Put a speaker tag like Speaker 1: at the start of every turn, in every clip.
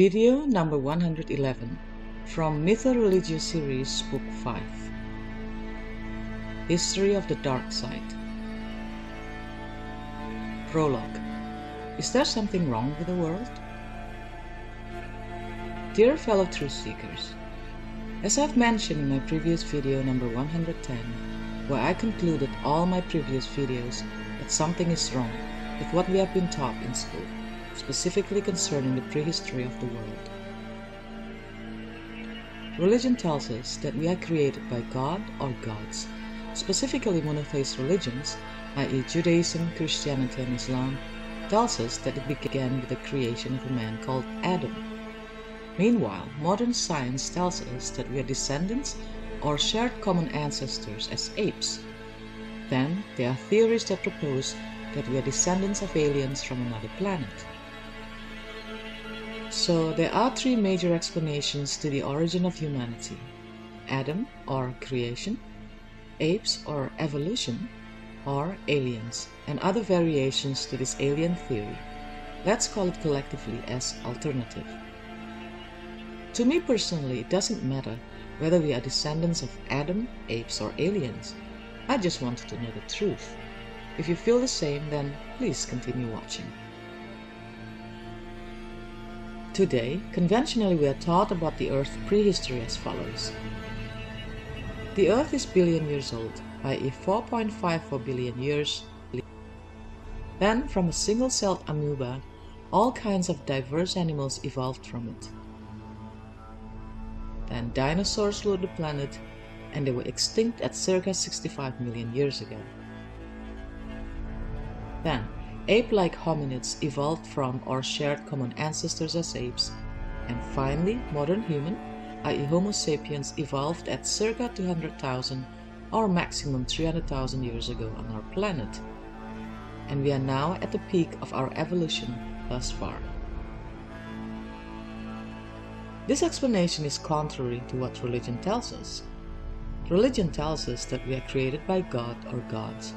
Speaker 1: Video number 111 from MythoReligio series, Book 5. History of the Dark Side. Prologue. Is there something wrong with the world? Dear fellow truth seekers, as I've mentioned in my previous video number 110, where I concluded all my previous videos that something is wrong with what we have been taught in school, specifically concerning the prehistory of the world. Religion tells us that we are created by God or gods, specifically monotheist religions, i.e. Judaism, Christianity and Islam, tells us that it began with the creation of a man called Adam. Meanwhile, modern science tells us that we are descendants or shared common ancestors as apes. Then, there are theories that propose that we are descendants of aliens from another planet. So, there are three major explanations to the origin of humanity: Adam, or creation; apes, or evolution; or aliens, and other variations to this alien theory. Let's call it collectively as alternative. To me personally, it doesn't matter whether we are descendants of Adam, apes, or aliens. I just wanted to know the truth. If you feel the same, then please continue watching. Today, conventionally we are taught about the Earth's prehistory as follows. The Earth is billion years old, i.e. 4.54 billion years. Then, from a single-celled amoeba, all kinds of diverse animals evolved from it. Then dinosaurs ruled the planet, and they were extinct at circa 65 million years ago. Then, ape-like hominids evolved from or shared common ancestors as apes, and finally, modern human, i.e. Homo sapiens, evolved at circa 200,000 or maximum 300,000 years ago on our planet. And we are now at the peak of our evolution thus far. This explanation is contrary to what religion tells us. Religion tells us that we are created by God or gods.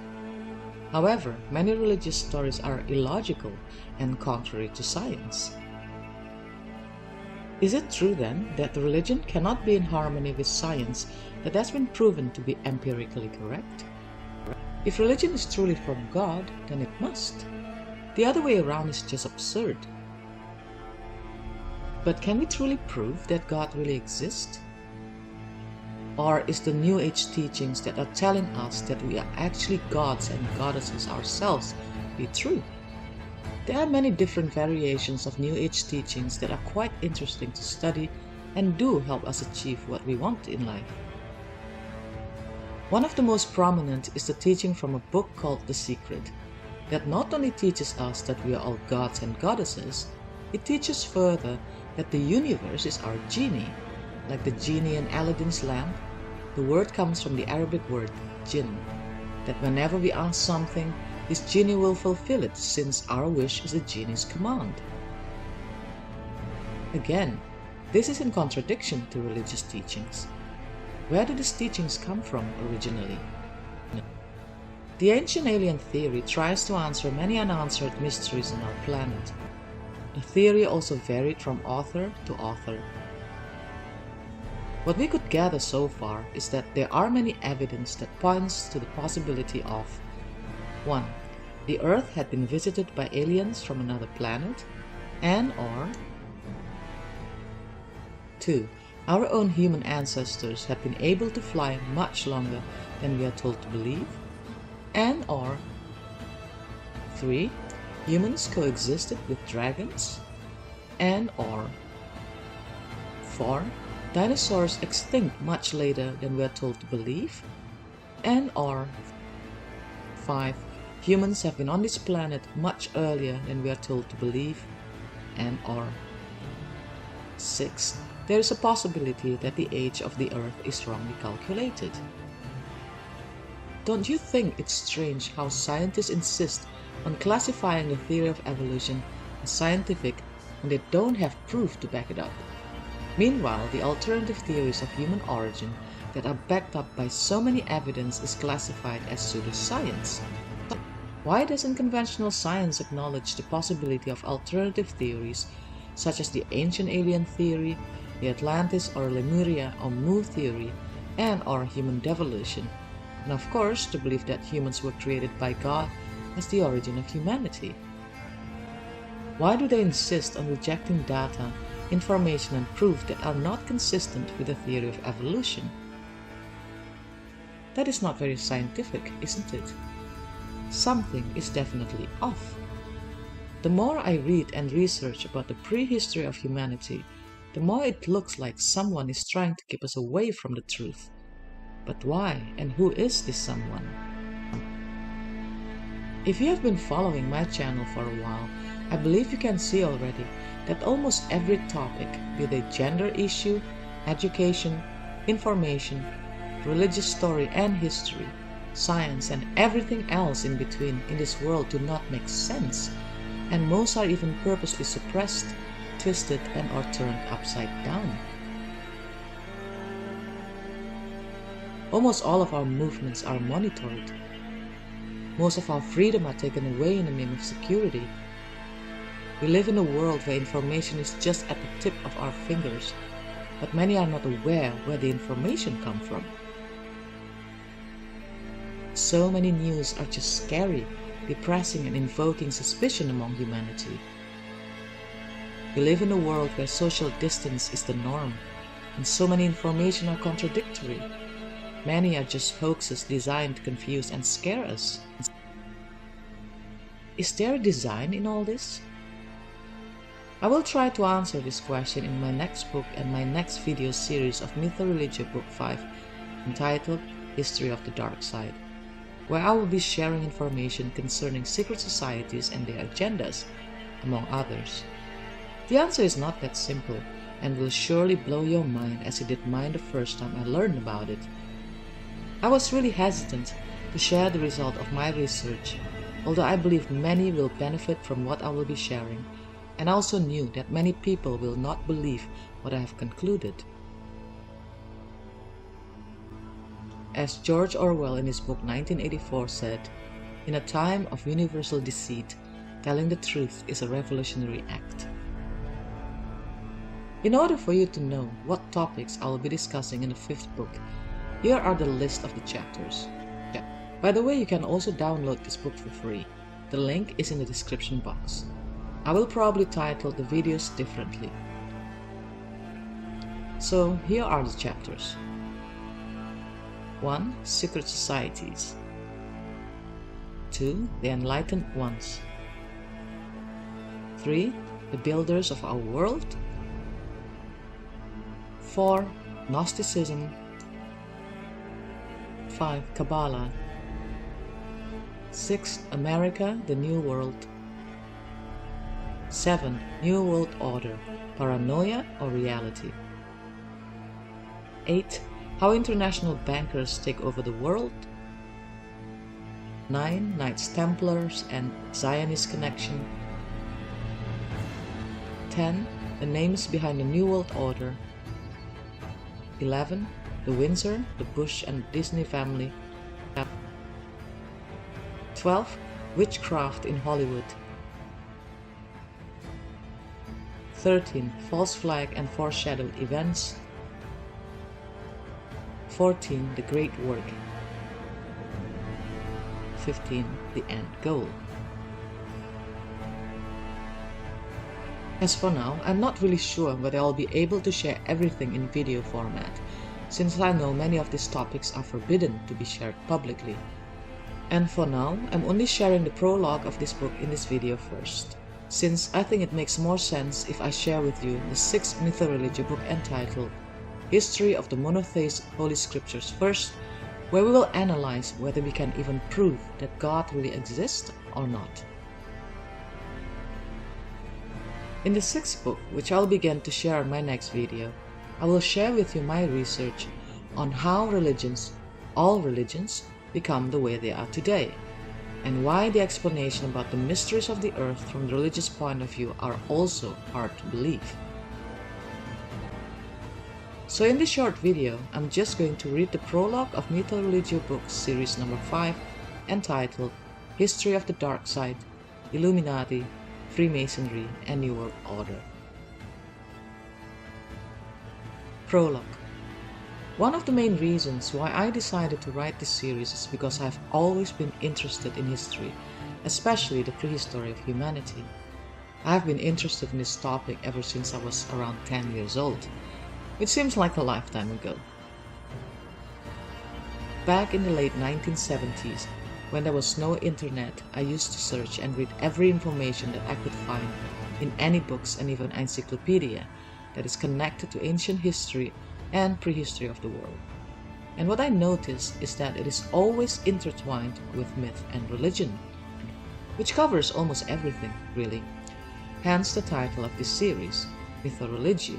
Speaker 1: However, many religious stories are illogical and contrary to science. Is it true then that the religion cannot be in harmony with science that has been proven to be empirically correct? If religion is truly from God, then it must. The other way around is just absurd. But can we truly prove that God really exists? Or is the New Age teachings that are telling us that we are actually gods and goddesses ourselves be true? There are many different variations of New Age teachings that are quite interesting to study and do help us achieve what we want in life. One of the most prominent is the teaching from a book called The Secret, that not only teaches us that we are all gods and goddesses, it teaches further that the universe is our genie. Like the genie in Aladdin's lamp, the word comes from the Arabic word jinn, that whenever we ask something, this genie will fulfill it, since our wish is a genie's command. Again, this is in contradiction to religious teachings. Where do these teachings come from originally? The ancient alien theory tries to answer many unanswered mysteries on our planet. The theory also varied from author to author. What we could gather so far is that there are many evidence that points to the possibility of 1. The Earth had been visited by aliens from another planet, and/or 2. Our own human ancestors have been able to fly much longer than we are told to believe, and/or 3. Humans coexisted with dragons, and/or 4. Dinosaurs extinct much later than we are told to believe, and/or 5. Humans have been on this planet much earlier than we are told to believe, and/or 6. There is a possibility that the age of the Earth is wrongly calculated. Don't you think it's strange how scientists insist on classifying the theory of evolution as scientific when they don't have proof to back it up? Meanwhile, the alternative theories of human origin that are backed up by so many evidence is classified as pseudoscience. Why doesn't conventional science acknowledge the possibility of alternative theories such as the ancient alien theory, the Atlantis or Lemuria or Mu theory, and or human devolution, and of course the belief that humans were created by God as the origin of humanity. Why do they insist on rejecting data, information and proof that are not consistent with the theory of evolution? That is not very scientific, isn't it? Something is definitely off. The more I read and research about the prehistory of humanity, the more it looks like someone is trying to keep us away from the truth. But why, and who is this someone? If you have been following my channel for a while, I believe you can see already that almost every topic, be it a gender issue, education, information, religious story and history, science and everything else in between in this world do not make sense, and most are even purposely suppressed, twisted and or turned upside down. Almost all of our movements are monitored. Most of our freedom are taken away in the name of security. We live in a world where information is just at the tip of our fingers, but many are not aware where the information comes from. So many news are just scary, depressing and invoking suspicion among humanity. We live in a world where social distance is the norm, and so many information are contradictory. Many are just hoaxes designed to confuse and scare us. Is there a design in all this? I will try to answer this question in my next book and my next video series of MythoReligio Book 5, entitled History of the Dark Side, where I will be sharing information concerning secret societies and their agendas, among others. The answer is not that simple, and will surely blow your mind as it did mine the first time I learned about it. I was really hesitant to share the result of my research, although I believe many will benefit from what I will be sharing, and I also knew that many people will not believe what I have concluded. As George Orwell in his book 1984 said, "In a time of universal deceit, telling the truth is a revolutionary act." In order for you to know what topics I will be discussing in the 5th book, here are the list of the chapters. By the way, you can also download this book for free. The link is in the description box. I will probably title the videos differently. So here are the chapters. 1. Secret societies. 2. The enlightened ones. 3. The builders of our world. 4. Gnosticism. 5. Kabbalah. 6. America, the New World. 7. New World Order, paranoia or reality. 8. How international bankers take over the world. 9. Knights Templars and Zionist connection. 10. The names behind the New World Order. 11. The Windsor, the Bush and Disney family. 12. Witchcraft in Hollywood. 13. False flag and foreshadowed events. 14. The Great Work. 15. The End Goal. As for now, I'm not really sure whether I'll be able to share everything in video format, since I know many of these topics are forbidden to be shared publicly. And for now, I'm only sharing the prologue of this book in this video first, since I think it makes more sense if I share with you the 6th MythoReligio book entitled History of the Monotheist Holy Scriptures first, where we will analyze whether we can even prove that God really exists or not. In the 6th book, which I'll begin to share in my next video, I will share with you my research on how religions, all religions, become the way they are today, and why the explanation about the mysteries of the earth from the religious point of view are also hard to believe. So in this short video, I'm just going to read the prologue of MythoReligio book series number 5, entitled History of the Dark Side, Illuminati, Freemasonry and New World Order. Prologue. One of the main reasons why I decided to write this series is because I've always been interested in history, especially the prehistory of humanity. I've been interested in this topic ever since I was around 10 years old, which seems like a lifetime ago. Back in the late 1970s, when there was no internet, I used to search and read every information that I could find in any books and even encyclopedia that is connected to ancient history and prehistory of the world. And what I noticed is that it is always intertwined with myth and religion, which covers almost everything, really. Hence the title of this series, MythoReligio.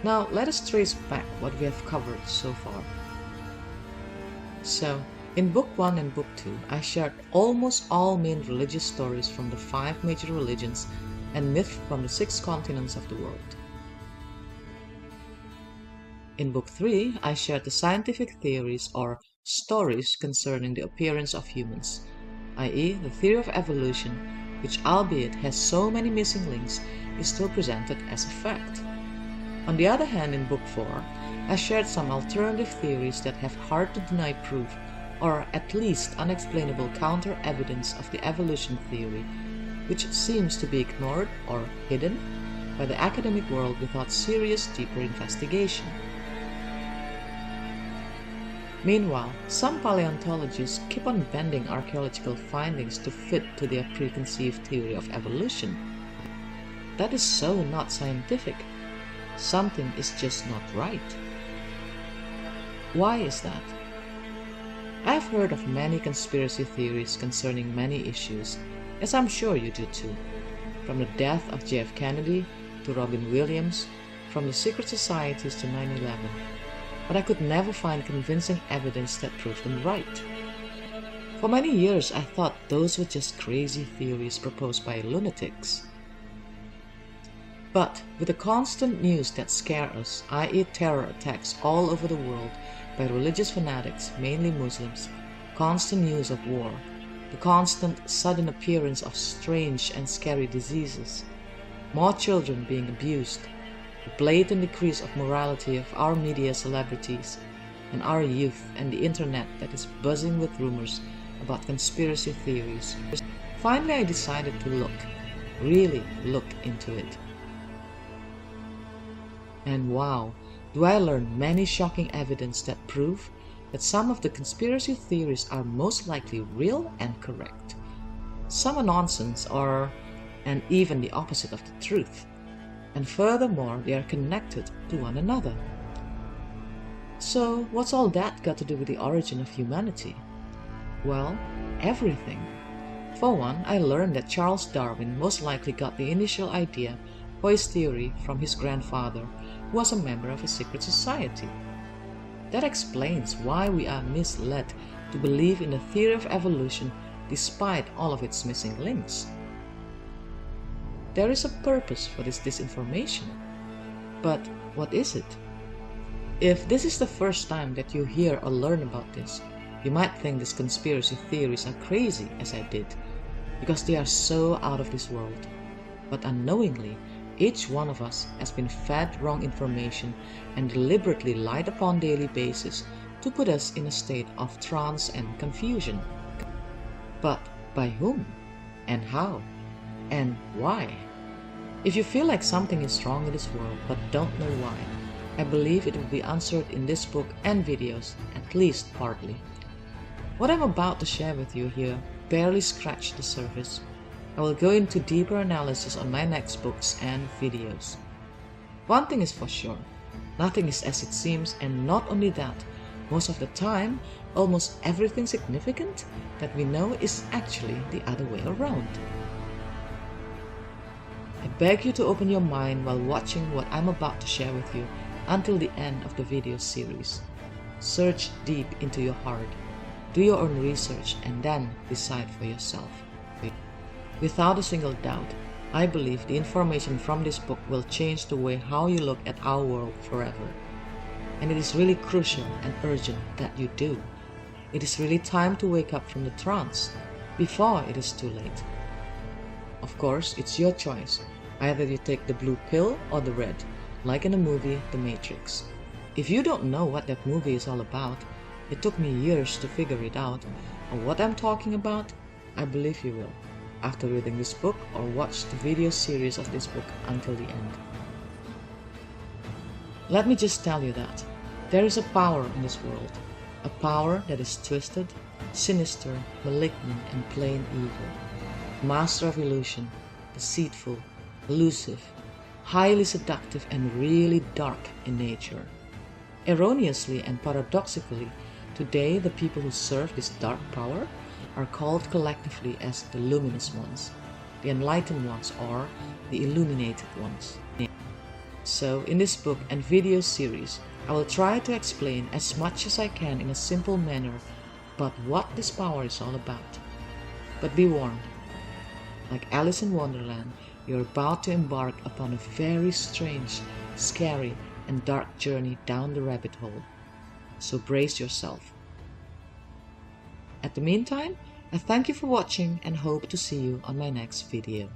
Speaker 1: Now let us trace back what we have covered so far. So, in Book 1 and Book 2, I shared almost all main religious stories from the 5 major religions and myths from the 6 continents of the world. In Book 3, I shared the scientific theories or stories concerning the appearance of humans, i.e. the theory of evolution, which albeit has so many missing links, is still presented as a fact. On the other hand, in Book 4, I shared some alternative theories that have hard to deny proof, or at least unexplainable counter-evidence of the evolution theory, which seems to be ignored or hidden by the academic world without serious, deeper investigation. Meanwhile, some paleontologists keep on bending archaeological findings to fit to their preconceived theory of evolution. That is so not scientific. Something is just not right. Why is that? I've heard of many conspiracy theories concerning many issues, as I'm sure you do too. From the death of JF Kennedy to Robin Williams, from the secret societies to 9/11. But I could never find convincing evidence that proved them right. For many years I thought those were just crazy theories proposed by lunatics. But with the constant news that scare us, i.e. terror attacks all over the world by religious fanatics, mainly Muslims, constant news of war, the constant sudden appearance of strange and scary diseases, more children being abused, the blatant decrease of morality of our media celebrities, and our youth and the internet that is buzzing with rumors about conspiracy theories. Finally, I decided to really look into it. And wow, do I learn many shocking evidence that prove that some of the conspiracy theories are most likely real and correct. Some are nonsense and even the opposite of the truth. And furthermore, they are connected to one another. So, what's all that got to do with the origin of humanity? Well, everything. For one, I learned that Charles Darwin most likely got the initial idea for his theory from his grandfather, who was a member of a secret society. That explains why we are misled to believe in the theory of evolution despite all of its missing links. There is a purpose for this disinformation. But what is it? If this is the first time that you hear or learn about this, you might think these conspiracy theories are crazy, as I did, because they are so out of this world. But unknowingly, each one of us has been fed wrong information and deliberately lied upon daily basis to put us in a state of trance and confusion. But by whom? And how? And why? If you feel like something is wrong in this world but don't know why, I believe it will be answered in this book and videos, at least partly. What I'm about to share with you here barely scratched the surface. I will go into deeper analysis on my next books and videos. One thing is for sure, nothing is as it seems, and not only that, most of the time, almost everything significant that we know is actually the other way around. I beg you to open your mind while watching what I'm about to share with you until the end of the video series. Search deep into your heart, do your own research, and then decide for yourself. Without a single doubt, I believe the information from this book will change the way how you look at our world forever. And it is really crucial and urgent that you do. It is really time to wake up from the trance before it is too late. Of course, it's your choice. Either you take the blue pill or the red. like in the movie The Matrix. If you don't know what that movie is all about, it took me years to figure it out, or what I'm talking about, I believe you will, after reading this book or watch the video series of this book until the end. Let me just tell you that there is a power in this world, a power that is twisted, sinister, malignant, and plain evil. Master of illusion, deceitful, elusive, highly seductive, and really dark in nature. Erroneously and paradoxically, today the people who serve this dark power are called collectively as the luminous ones, the enlightened ones, or the illuminated ones. So in this book and video series, I will try to explain as much as I can in a simple manner about what this power is all about. But be warned, like Alice in Wonderland, you're about to embark upon a very strange, scary, and dark journey down the rabbit hole. So brace yourself. At the meantime, I thank you for watching and hope to see you on my next video.